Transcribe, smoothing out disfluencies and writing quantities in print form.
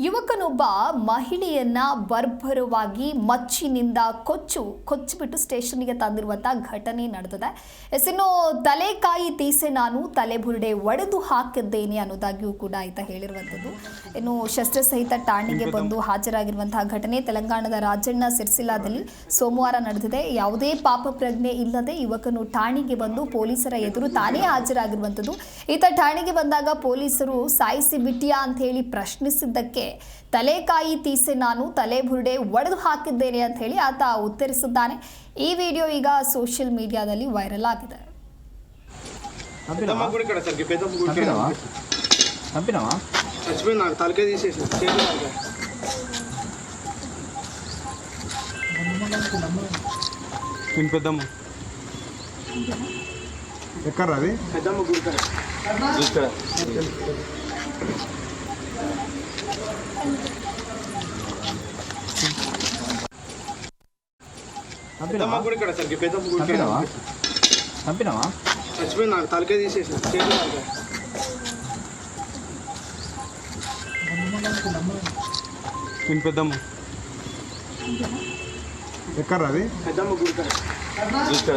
ಯುವಕನೊಬ್ಬ ಮಹಿಳೆಯನ್ನ ಬರ್ಬರವಾಗಿ ಮಚ್ಚಿನಿಂದ ಕೊಚ್ಚಿಬಿಟ್ಟು ಸ್ಟೇಷನ್ಗೆ ತಂದಿರುವಂತಹ ಘಟನೆ ನಡೆದಿದೆ. ಇನ್ನು ತಲೆಕಾಯಿ ತೀಸೆ ನಾನು ತಲೆಬುರುಡೆ ಒಡೆದು ಹಾಕಿದ್ದೇನೆ ಅನ್ನೋದಾಗಿಯೂ ಕೂಡ ಈತ ಹೇಳಿರುವಂಥದ್ದು. ಇನ್ನು ಶಸ್ತ್ರಸಹಿತ ಠಾಣೆಗೆ ಬಂದು ಹಾಜರಾಗಿರುವಂತಹ ಘಟನೆ ತೆಲಂಗಾಣದ ರಾಜಣ್ಣ ಸಿರ್ಸಿಲಾದಲ್ಲಿ ಸೋಮವಾರ ನಡೆದಿದೆ. ಯಾವುದೇ ಪಾಪ ಪ್ರಜ್ಞೆ ಇಲ್ಲದೆ ಯುವಕನು ಠಾಣೆಗೆ ಬಂದು ಪೊಲೀಸರ ಎದುರು ತಾನೇ ಹಾಜರಾಗಿರುವಂಥದ್ದು. ಈತ ಠಾಣೆಗೆ ಬಂದಾಗ ಪೊಲೀಸರು ಸಾಯಿಸಿ ಬಿಟ್ಟಿಯಾ ಅಂತ ಹೇಳಿ ಪ್ರಶ್ನಿಸಿದ್ದಕ್ಕೆ ತಲೆಕಾಯಿ ತೀಸೆ ನಾನು ತಲೆಬುರುಡೆ ಒಡೆದು ಹಾಕಿದ್ದೇನೆ ಅಂತ ಹೇಳಿ ಆತ ಉತ್ತರಿಸಿದ್ದಾನೆ. ಈ ವಿಡಿಯೋ ಈಗ ಸೋಷಿಯಲ್ ಮೀಡಿಯಾದಲ್ಲಿ ವೈರಲ್ ಆಗಿದೆ. తలకే తీసేసి పెద్దమ్మ ఎక్కడ అది పెద్దమ్మ గుడికాడ ఇక్కడ